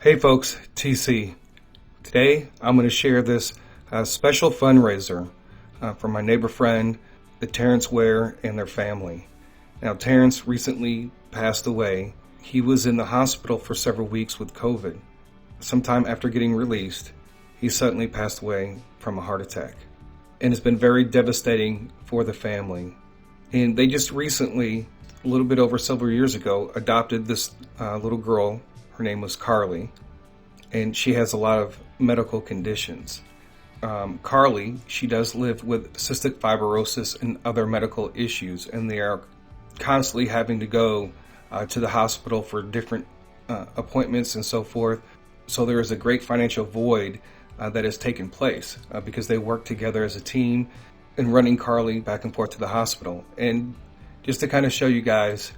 Hey folks, TC. Today I'm going to share this special fundraiser from my neighbor friend, Nateasa Ware, and their family. Now, Terrence recently passed away. He was in the hospital for several weeks with COVID. Sometime after getting released, he suddenly passed away from a heart attack. And it's been very devastating for the family. And they just recently, a little bit over several years ago, adopted this little girl. Her name was Carly, and she has a lot of medical conditions. Carly, she does live with cystic fibrosis and other medical issues, and they are constantly having to go to the hospital for different appointments and so forth. So there is a great financial void that has taken place because they work together as a team in running Carly back and forth to the hospital. And just to kind of show you guys,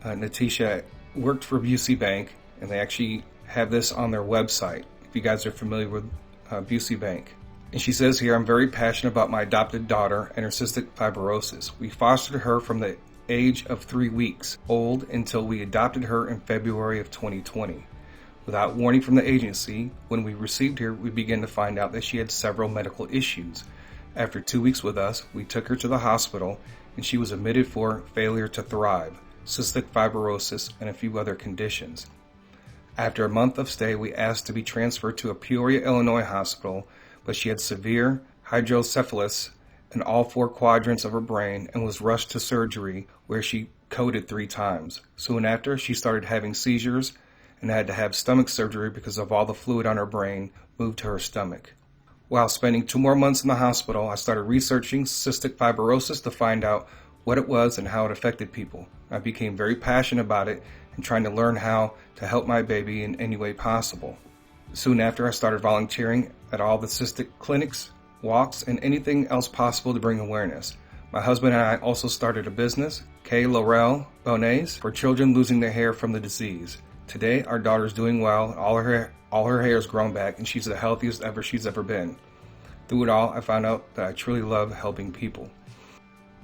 Nateasha worked for Busey Bank, and they actually have this on their website, if you guys are familiar with Busey Bank. And she says here, I'm very passionate about my adopted daughter and her cystic fibrosis. We fostered her from the age of 3 weeks old until we adopted her in February of 2020. Without warning from the agency, when we received her, we began to find out that she had several medical issues. After 2 weeks with us, we took her to the hospital, and she was admitted for failure to thrive, cystic fibrosis, and a few other conditions. After a month of stay, we asked to be transferred to a Peoria, Illinois hospital, but she had severe hydrocephalus in all 4 quadrants of her brain and was rushed to surgery where she coded 3 times. Soon after, she started having seizures and had to have stomach surgery because of all the fluid on her brain moved to her stomach. While spending 2 more months in the hospital, I started researching cystic fibrosis to find out what it was and how it affected people. I became very passionate about it and trying to learn how to help my baby in any way possible. Soon after, I started volunteering at all the cystic clinics, walks, and anything else possible to bring awareness. My husband and I also started a business, K. Laurel Bonnets, for children losing their hair from the disease. Today, our daughter's doing well. All her hair has grown back, and she's the healthiest she's ever been. Through it all, I found out that I truly love helping people.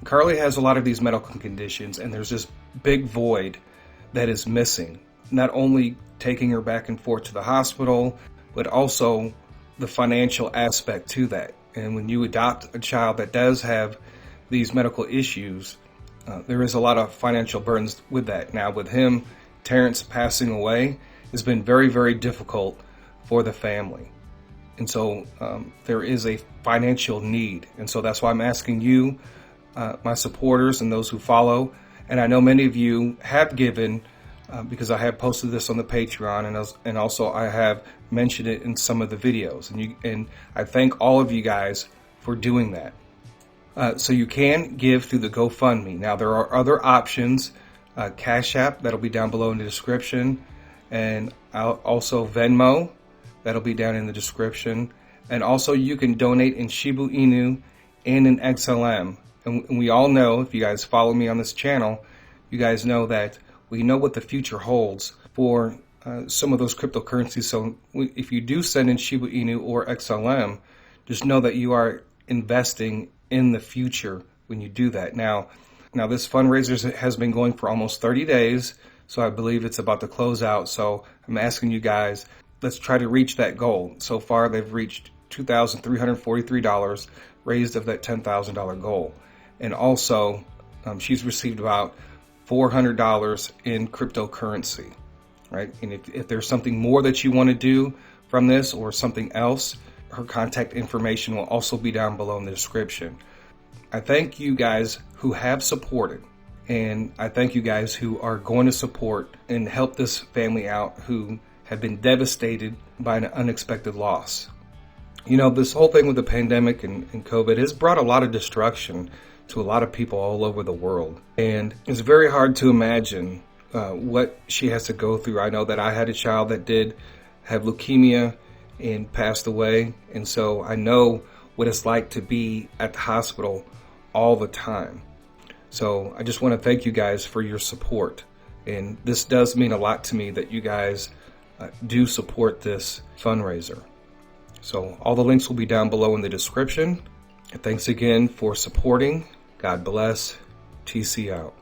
Carly has a lot of these medical conditions, and there's this big void that is missing. Not only taking her back and forth to the hospital, but also the financial aspect to that. And when you adopt a child that does have these medical issues, there is a lot of financial burdens with that. Now, with him, Terrence passing away, it's been very, very difficult for the family. And so there is a financial need. And so that's why I'm asking you, my supporters and those who follow, and I know many of you have given because I have posted this on the Patreon, and also I have mentioned it in some of the videos. And I thank all of you guys for doing that. So you can give through the GoFundMe. Now there are other options, CashApp, that'll be down below in the description, and also Venmo, that'll be down in the description. And also you can donate in Shiba Inu and in XLM. And we all know, if you guys follow me on this channel, you guys know that we know what the future holds for some of those cryptocurrencies. So if you do send in Shiba Inu or XLM, just know that you are investing in the future when you do that. Now this fundraiser has been going for almost 30 days, so I believe it's about to close out. So I'm asking you guys, let's try to reach that goal. So far, they've reached $2,343 raised of that $10,000 goal. And also, she's received about $400 in cryptocurrency, right? And if there's something more that you want to do from this or something else, her contact information will also be down below in the description. I thank you guys who have supported, and I thank you guys who are going to support and help this family out who have been devastated by an unexpected loss. You know, this whole thing with the pandemic and COVID has brought a lot of destruction to a lot of people all over the world. And it's very hard to imagine what she has to go through. I know that I had a child that did have leukemia and passed away. And so I know what it's like to be at the hospital all the time. So I just want to thank you guys for your support. And this does mean a lot to me that you guys do support this fundraiser. So all the links will be down below in the description. And thanks again for supporting. God bless. TC out.